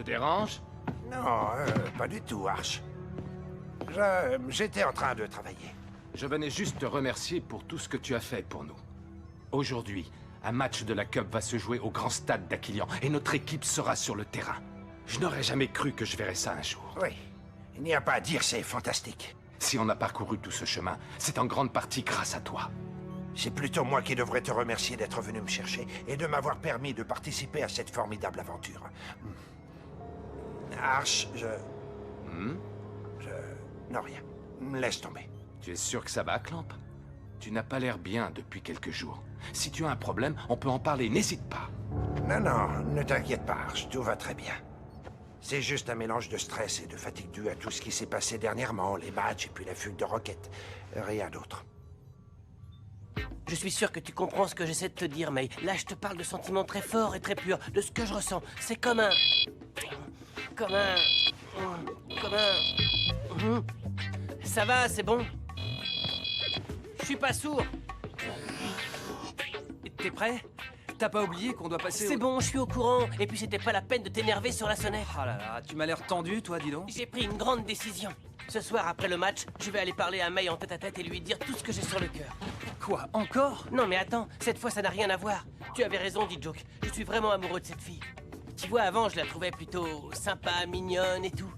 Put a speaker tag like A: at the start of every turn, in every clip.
A: dérange?
B: Non, pas du tout, Arch. J'étais en train de travailler.
A: Je venais juste te remercier pour tout ce que tu as fait pour nous. Aujourd'hui, un match de la Cup va se jouer au grand stade d'Aquilian et notre équipe sera sur le terrain. Je n'aurais jamais cru que je verrais ça un jour.
B: Oui, il n'y a pas à dire, c'est fantastique.
A: Si on a parcouru tout ce chemin, c'est en grande partie grâce à toi.
B: C'est plutôt moi qui devrais te remercier d'être venu me chercher et de m'avoir permis de participer à cette formidable aventure. Arch, Non, rien. Laisse tomber.
A: Tu es sûr que ça va, Clamp? Tu n'as pas l'air bien depuis quelques jours. Si tu as un problème, on peut en parler, n'hésite pas.
B: Non, ne t'inquiète pas, Arch, tout va très bien. C'est juste un mélange de stress et de fatigue dû à tout ce qui s'est passé dernièrement, les matchs et puis la fuite de Rocket. Rien d'autre.
C: Je suis sûr que tu comprends ce que j'essaie de te dire, May. Là, je te parle de sentiments très forts et très purs, de ce que je ressens. C'est comme un... Ça va, c'est bon. Je suis pas sourd.
D: T'es prêt? T'as pas oublié qu'on doit passer
C: C'est bon, je suis au courant. Et puis c'était pas la peine de t'énerver sur la sonnette.
D: Oh là là, tu m'as l'air tendu, toi, dis donc.
C: J'ai pris une grande décision. Ce soir, après le match, je vais aller parler à May en tête-à-tête et lui dire tout ce que j'ai sur le cœur.
D: Quoi, encore?
C: Non mais attends, cette fois ça n'a rien à voir. Tu avais raison, dit Joke. Je suis vraiment amoureux de cette fille. Tu vois, avant, je la trouvais plutôt sympa, mignonne et tout.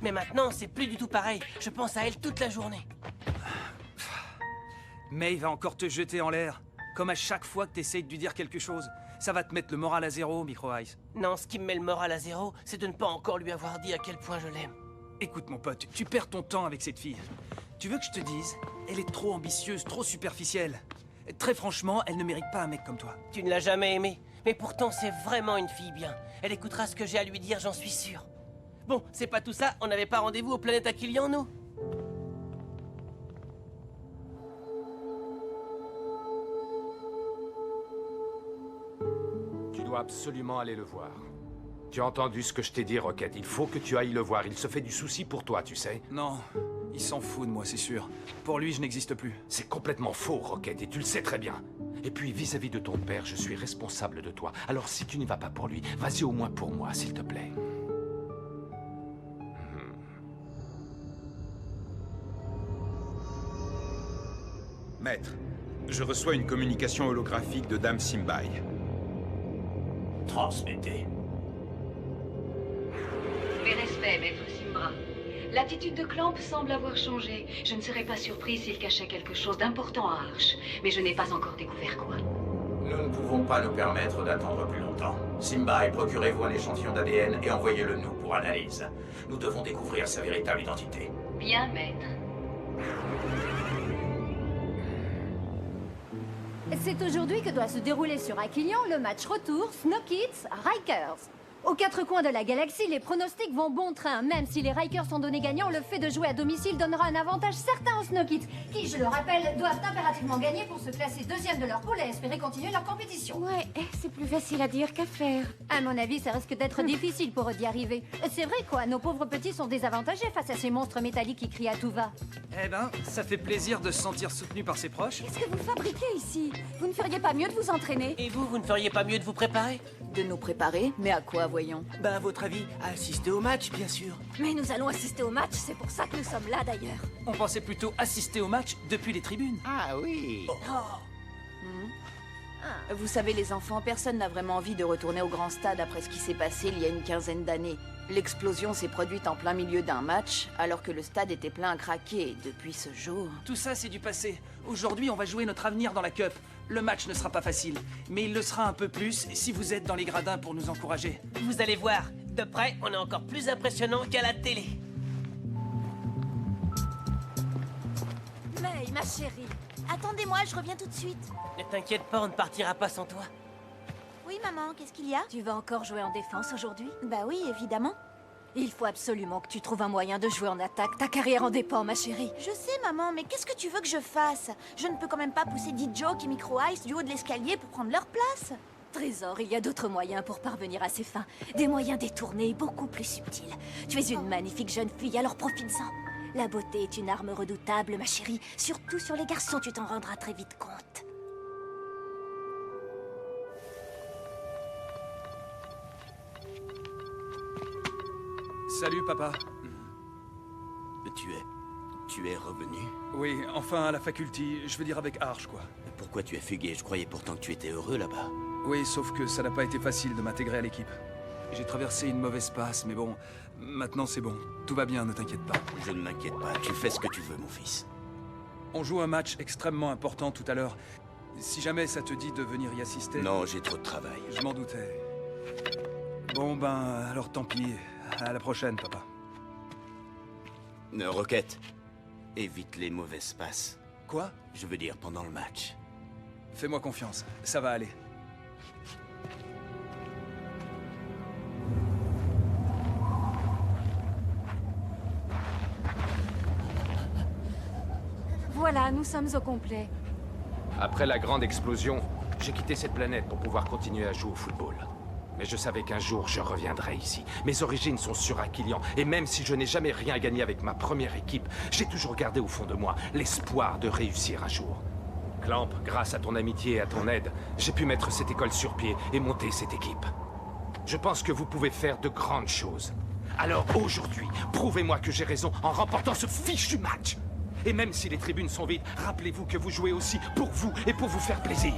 C: Mais maintenant, c'est plus du tout pareil. Je pense à elle toute la journée.
D: May va encore te jeter en l'air. Comme à chaque fois que t'essayes de lui dire quelque chose. Ça va te mettre le moral à zéro, Micro Ice.
C: Non, ce qui me met le moral à zéro, c'est de ne pas encore lui avoir dit à quel point je l'aime.
D: Écoute, mon pote, tu perds ton temps avec cette fille. Tu veux que je te dise? Elle est trop ambitieuse, trop superficielle. Très franchement, elle ne mérite pas un mec comme toi.
C: Tu ne l'as jamais aimée. Mais pourtant, c'est vraiment une fille bien. Elle écoutera ce que j'ai à lui dire, j'en suis sûr. Bon, c'est pas tout ça, on n'avait pas rendez-vous aux planètes Aquilian, nous?
A: Tu dois absolument aller le voir. Tu as entendu ce que je t'ai dit, Rocket. Il faut que tu ailles le voir. Il se fait du souci pour toi, tu sais.
D: Non, il s'en fout de moi, c'est sûr. Pour lui, je n'existe plus.
A: C'est complètement faux, Rocket, et tu le sais très bien. Et puis, vis-à-vis de ton père, je suis responsable de toi. Alors, si tu n'y vas pas pour lui, vas-y au moins pour moi, s'il te plaît.
E: Maître, je reçois une communication holographique de Dame Simbai.
F: Transmettez.
G: Mes respects, Maître Simbra. L'attitude de Clamp semble avoir changé. Je ne serais pas surpris s'il cachait quelque chose d'important à Arch, mais je n'ai pas encore découvert quoi.
F: Nous ne pouvons pas nous permettre d'attendre plus longtemps. Simbai, procurez-vous un échantillon d'ADN et envoyez-le nous pour analyse. Nous devons découvrir sa véritable identité.
G: Bien, Maître.
H: C'est aujourd'hui que doit se dérouler sur Aquilian le match retour Snow Kids Rikers. Aux quatre coins de la galaxie, les pronostics vont bon train. Même si les Rikers sont donnés gagnants, le fait de jouer à domicile donnera un avantage certain aux Snow Kids, qui, je le rappelle, doivent impérativement gagner pour se classer deuxième de leur poule et espérer continuer leur compétition.
I: Ouais, c'est plus facile à dire qu'à faire.
H: À mon avis, ça risque d'être difficile pour eux d'y arriver. C'est vrai quoi, nos pauvres petits sont désavantagés face à ces monstres métalliques qui crient à tout va.
D: Eh ben, ça fait plaisir de se sentir soutenu par ses proches.
I: Qu'est-ce que vous fabriquez ici? Vous ne feriez pas mieux de vous entraîner?
C: Et vous ne feriez pas mieux de vous préparer?
I: De nous préparer? Mais à quoi, voyons?
C: Bah, à votre avis, à assister au match, bien sûr.
I: Mais nous allons assister au match, c'est pour ça que nous sommes là d'ailleurs.
D: On pensait plutôt assister au match depuis les tribunes.
A: Ah oui.
I: Vous savez les enfants, personne n'a vraiment envie de retourner au grand stade après ce qui s'est passé il y a une quinzaine d'années. L'explosion s'est produite en plein milieu d'un match, alors que le stade était plein à craquer. Et depuis ce jour...
D: Tout ça, c'est du passé. Aujourd'hui, on va jouer notre avenir dans la Cup. Le match ne sera pas facile, mais il le sera un peu plus si vous êtes dans les gradins pour nous encourager.
C: Vous allez voir, de près, on est encore plus impressionnant qu'à la télé.
I: May, ma chérie. Attendez-moi, je reviens tout de suite.
C: Ne t'inquiète pas, on ne partira pas sans toi.
I: Oui, maman, qu'est-ce qu'il y a?
H: Tu vas encore jouer en défense aujourd'hui?
I: Bah oui, évidemment.
H: Il faut absolument que tu trouves un moyen de jouer en attaque. Ta carrière en dépend, ma chérie.
I: Je sais, maman, mais qu'est-ce que tu veux que je fasse? Je ne peux quand même pas pousser D-Joke et Micro Ice du haut de l'escalier pour prendre leur place.
H: Trésor, il y a d'autres moyens pour parvenir à ses fins. Des moyens détournés, beaucoup plus subtils. Tu es une magnifique jeune fille, alors profite-en. La beauté est une arme redoutable, ma chérie. Surtout sur les garçons, tu t'en rendras très vite compte.
D: Salut, papa.
J: Tu es revenu?
D: Oui, enfin à la faculté, je veux dire avec Arch, quoi.
J: Pourquoi tu as fugué? Je croyais pourtant que tu étais heureux là-bas.
D: Oui, sauf que ça n'a pas été facile de m'intégrer à l'équipe. J'ai traversé une mauvaise passe, mais bon, maintenant c'est bon. Tout va bien, ne t'inquiète pas.
J: Je ne m'inquiète pas, tu fais ce que tu veux, mon fils.
D: On joue un match extrêmement important tout à l'heure. Si jamais ça te dit de venir y assister...
J: Non, j'ai trop de travail.
D: Je m'en doutais. Bon ben, alors tant pis. À la prochaine, papa.
J: Rocket, évite les mauvaises passes.
D: Quoi?
J: Je veux dire, pendant le match.
D: Fais-moi confiance, ça va aller.
H: Voilà, nous sommes au complet.
A: Après la grande explosion, j'ai quitté cette planète pour pouvoir continuer à jouer au football. Mais je savais qu'un jour, je reviendrais ici. Mes origines sont sur Aquilian, et même si je n'ai jamais rien gagné avec ma première équipe, j'ai toujours gardé au fond de moi l'espoir de réussir un jour. Clamp, grâce à ton amitié et à ton aide, j'ai pu mettre cette école sur pied et monter cette équipe. Je pense que vous pouvez faire de grandes choses. Alors aujourd'hui, prouvez-moi que j'ai raison en remportant ce fichu match. Et même si les tribunes sont vides, rappelez-vous que vous jouez aussi pour vous et pour vous faire plaisir.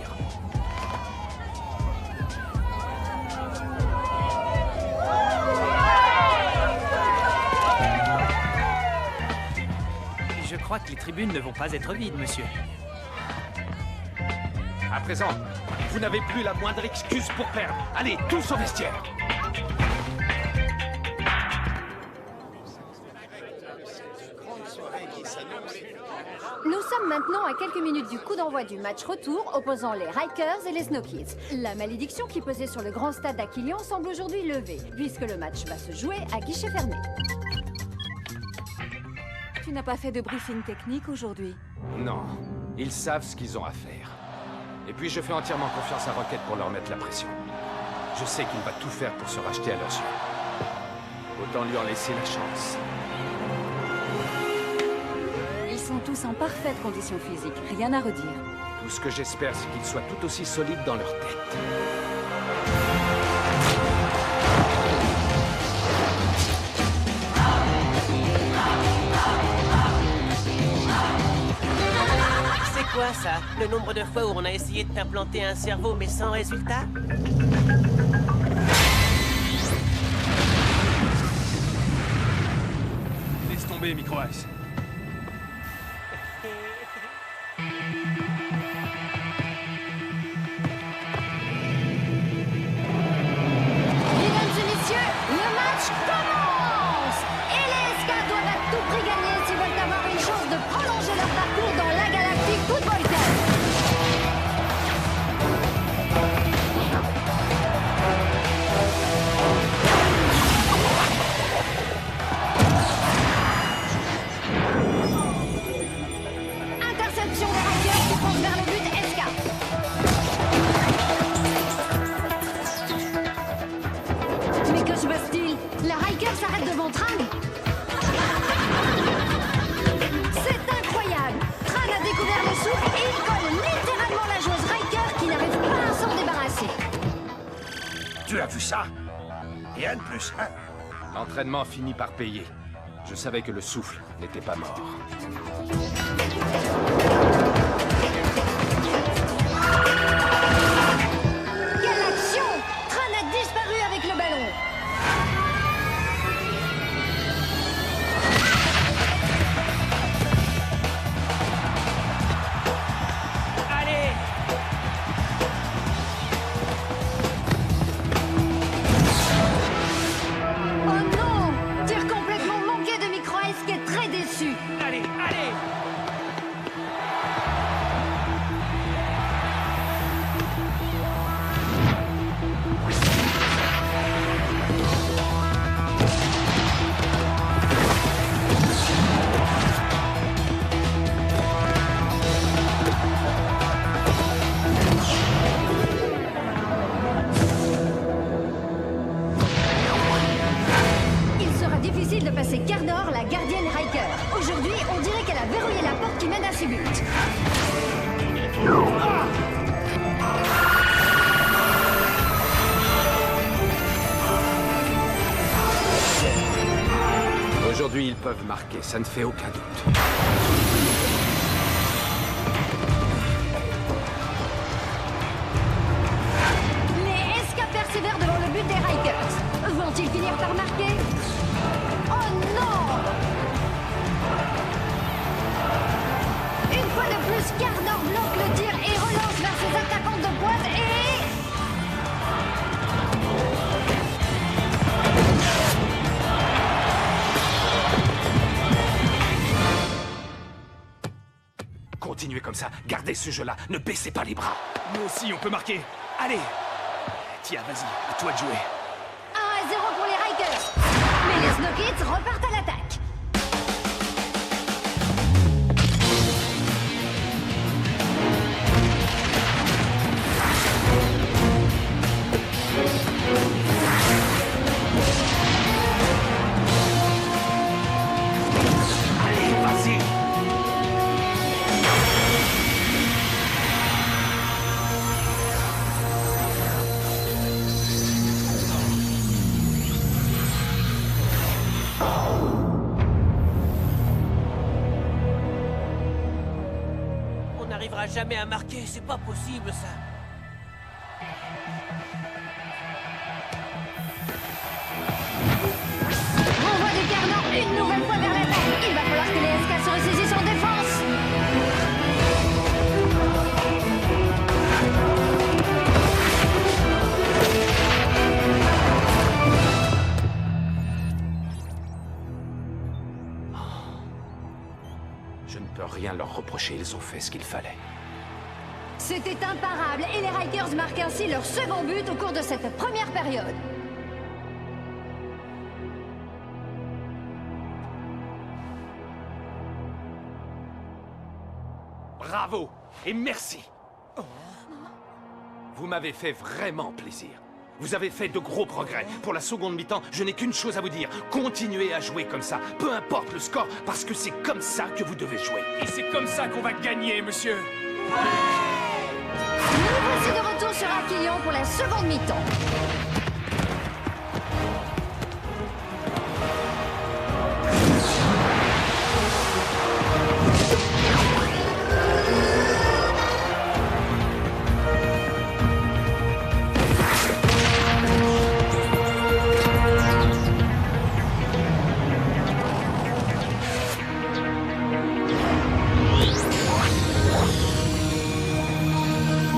K: Je crois que les tribunes ne vont pas être vides, monsieur.
A: À présent, vous n'avez plus la moindre excuse pour perdre. Allez, tous au vestiaire.
H: Nous sommes maintenant à quelques minutes du coup d'envoi du match retour opposant les Rikers et les Snow Kids. La malédiction qui pesait sur le grand stade d'Aquilian semble aujourd'hui levée, puisque le match va se jouer à guichet fermé.
L: Tu n'as pas fait de briefing technique aujourd'hui?
A: Non, ils savent ce qu'ils ont à faire. Et puis je fais entièrement confiance à Rocket pour leur mettre la pression. Je sais qu'il va tout faire pour se racheter à leurs yeux. Autant lui en laisser la chance.
L: Ils sont tous en parfaite condition physique, rien à redire.
A: Tout ce que j'espère, c'est qu'ils soient tout aussi solides dans leur tête.
C: C'est quoi ça? Le nombre de fois où on a essayé de t'implanter un cerveau mais sans résultat?
D: Laisse tomber, Micro-Ice.
H: Mesdames et messieurs, le match commence! Et les SK doivent à tout prix gagner s'ils veulent avoir une chance de prolonger leur parcours dans la Galactic Football Cup. Interception des Rikers qui fonce vers le but SK. Mais que se passe-t-il? Les Rikers s'arrêtent devant Tran. C'est incroyable! Tran a découvert le souffle et il colle littéralement la joueuse Riker qui n'arrive pas à s'en débarrasser.
B: Tu as vu ça? Rien de plus, hein?
A: L'entraînement finit par payer. Je savais que le souffle n'était pas mort.
H: Quelle action! Tran a disparu avec le ballon.
C: Allez!
H: Oh non! Tir complètement manqué de Micro-Ice qui est très déçu.
C: Allez, allez!
H: Il sera difficile de passer Cardor, la gardienne Riker. Aujourd'hui, on dirait qu'elle a verrouillé la porte qui mène à ses buts.
A: Aujourd'hui, ils peuvent marquer, ça ne fait aucun doute.
H: Les SK persévèrent devant le but des Rikers. Vont-ils finir par marquer? Oh non! Une fois de plus, Garner bloque le tir et relance vers ses attaquants de pointe et...
A: Continuez comme ça, gardez ce jeu-là, ne baissez pas les bras.
D: Nous aussi, on peut marquer. Allez. Tiens, vas-y, à toi de jouer.
H: 1-0 pour les Rikers. Mais les Snow Kids repartent à l'attaque.
A: Allez, vas-y.
C: On n'arrivera jamais à marquer, c'est pas possible ça.
H: Renvoi de Garner une nouvelle fois vers l'attaque. Il va falloir que les SK se ressaisissent en défense.
A: Je ne peux rien leur reprocher, ils ont fait ce qu'il fallait.
H: C'était imparable et les Rikers marquent ainsi leur second but au cours de cette première période.
A: Bravo et merci. Vous m'avez fait vraiment plaisir. Vous avez fait de gros progrès. Pour la seconde mi-temps, je n'ai qu'une chose à vous dire. Continuez à jouer comme ça, peu importe le score, parce que c'est comme ça que vous devez jouer.
D: Et c'est comme ça qu'on va gagner, monsieur.
H: Nous voici de retour sur Aquilion pour la seconde mi-temps.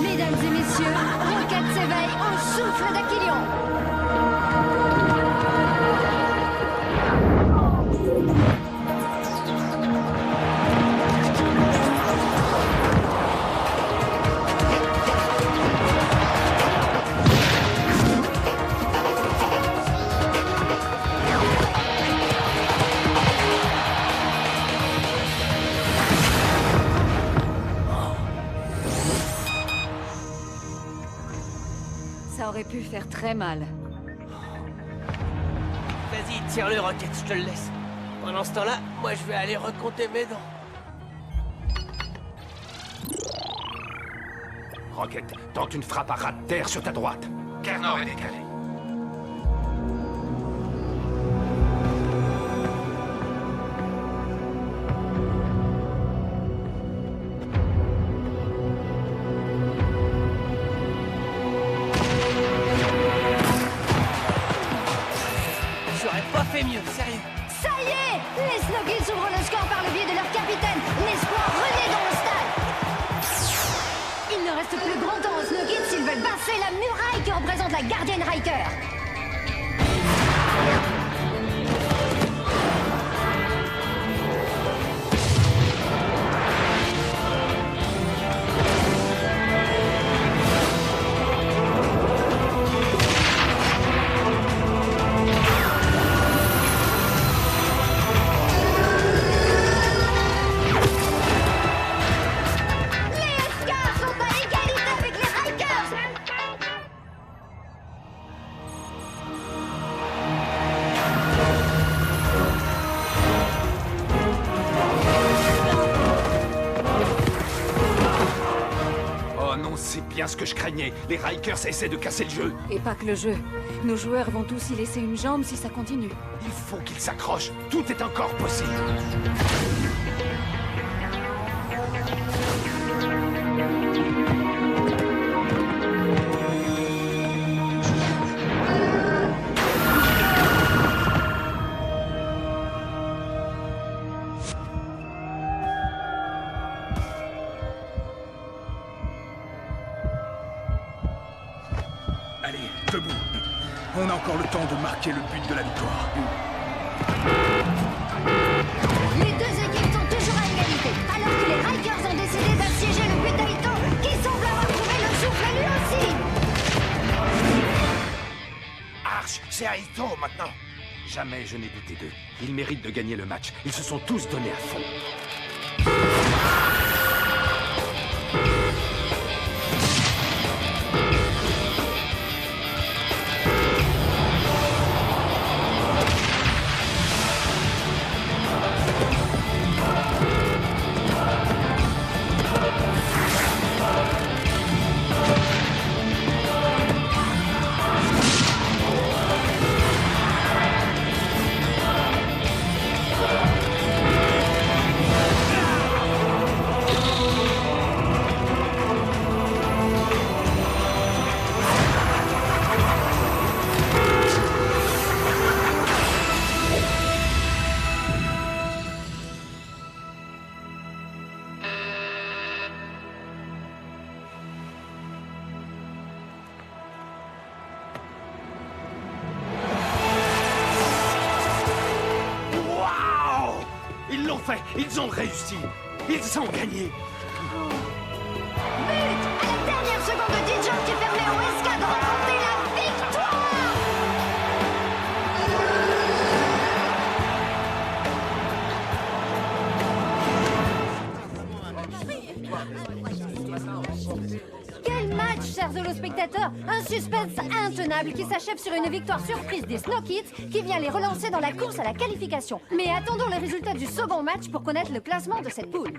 H: Mesdames et messieurs, Rocket s'éveille au souffle d'Aquilion.
L: Ça aurait pu faire très mal.
C: Vas-y, tire-le, Rocket, je te le laisse. Pendant ce temps-là, moi je vais aller recompter mes dents.
A: Rocket, tente une frappe à ras de terre sur ta droite. Garner est décalé.
C: J'aurais pas fait mieux, sérieux.
H: Ça y est! Les Snow Kids ouvrent le score par le biais de leur capitaine. L'espoir renaît dans le stade. Il ne reste plus grand temps aux Snow Kids s'ils veulent passer la muraille qui représente la gardienne Riker. Les SK sont à égalité avec les Rikers.
A: Oh non, c'est bien ce que je craignais. Les Rikers essaient de casser le jeu.
L: Et pas que le jeu. Nos joueurs vont tous y laisser une jambe si ça continue.
A: Il faut qu'ils s'accrochent. Tout est encore possible.
M: Allez, debout. On a encore le temps de marquer le but de la victoire.
H: Les deux équipes sont toujours à égalité, alors que les Rikers ont décidé d'assiéger le but d'Aito, qui semble avoir trouvé le souffle lui aussi.
B: Arch, c'est Aito maintenant.
A: Jamais je n'ai douté d'eux. Ils méritent de gagner le match. Ils se sont tous donnés à fond. Ils ont réussi. Ils ont gagné.
H: But à la dernière seconde de D-Joke qui permet au SK de remporter la victoire. Quel match, chers holospectateurs! Un suspense intenable qui s'achève sur une victoire surprise des Snow Kids qui vient les relancer dans la course à la qualification. Mais attendons les résultats du second match pour connaître le classement de cette poule.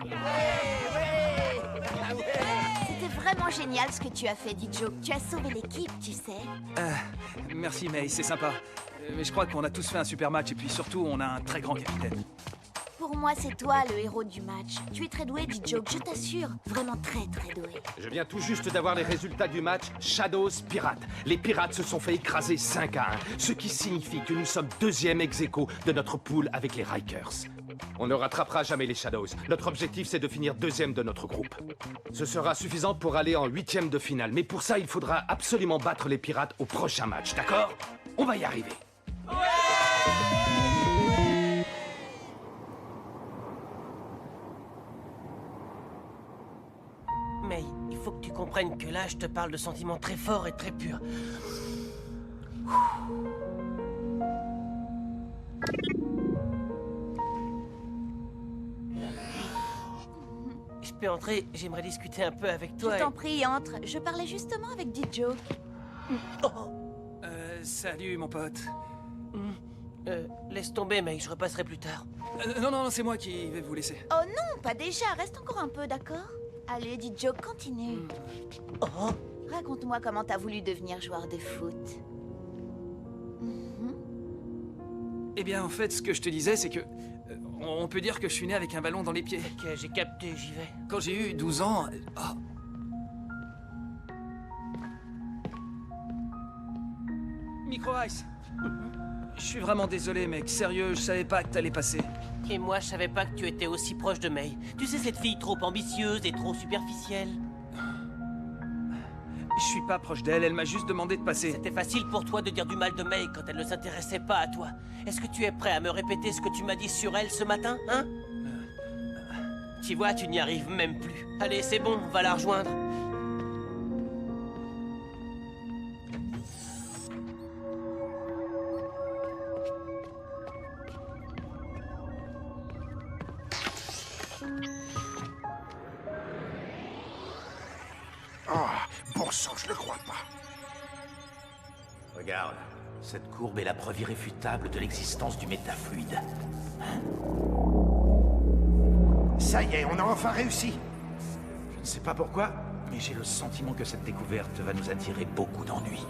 I: C'était vraiment génial ce que tu as fait, D-Joke. Tu as sauvé l'équipe, tu sais.
D: Merci May, c'est sympa. Mais je crois qu'on a tous fait un super match et puis surtout, on a un très grand capitaine.
I: Pour moi, c'est toi le héros du match. Tu es très doué, D-Joke, je t'assure. Vraiment très doué.
A: Je viens tout juste d'avoir les résultats du match Shadows Pirates. Les Pirates se sont fait écraser 5-1, ce qui signifie que nous sommes deuxième ex-aequo de notre poule avec les Rikers. On ne rattrapera jamais les Shadows. Notre objectif, c'est de finir deuxième de notre groupe. Ce sera suffisant pour aller en 8e de finale, mais pour ça, il faudra absolument battre les Pirates au prochain match, d'accord? On va y arriver.
C: Mais il faut que tu comprennes que là, je te parle de sentiments très forts et très purs. Je peux entrer? J'aimerais discuter un peu avec toi.
I: Je t'en prie, entre. Je parlais justement avec D-Joke.
D: Salut, mon pote.
C: Laisse tomber, mec, je repasserai plus tard.
D: Non, c'est moi qui vais vous laisser.
I: Oh non, pas déjà. Reste encore un peu, d'accord? Allez, D-Joke, continue. Raconte-moi comment t'as voulu devenir joueur de foot.
D: Eh bien, en fait, ce que je te disais, c'est que... on peut dire que je suis né avec un ballon dans les pieds.
C: Ok, j'ai capté, j'y vais.
D: Quand j'ai eu 12 ans... Micro Ice. Je suis vraiment désolé, mec. Sérieux, je savais pas que t'allais passer.
C: Et moi, je savais pas que tu étais aussi proche de May. Tu sais, cette fille trop ambitieuse et trop superficielle.
D: Je suis pas proche d'elle, elle m'a juste demandé de passer.
C: C'était facile pour toi de dire du mal de May quand elle ne s'intéressait pas à toi. Est-ce que tu es prêt à me répéter ce que tu m'as dit sur elle ce matin, hein? Tu vois, tu n'y arrives même plus. Allez, c'est bon, on va la rejoindre.
B: Bon sang, je le crois pas.
F: Regarde, cette courbe est la preuve irréfutable de l'existence du métafluide.
B: Ça y est, on a enfin réussi.
F: Je ne sais pas pourquoi, mais j'ai le sentiment que cette découverte va nous attirer beaucoup d'ennuis.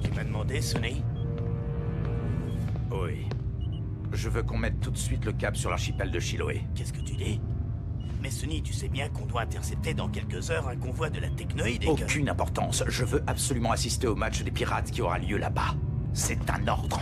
J: Tu m'as demandé, Sonny?
F: Oui. Je veux qu'on mette tout de suite le cap sur l'archipel de Chiloé.
J: Qu'est-ce que tu dis? Mais Sonny, tu sais bien qu'on doit intercepter dans quelques heures un convoi de la Technoïde et que...
F: Aucune importance. Je veux absolument assister au match des pirates qui aura lieu là-bas. C'est un ordre.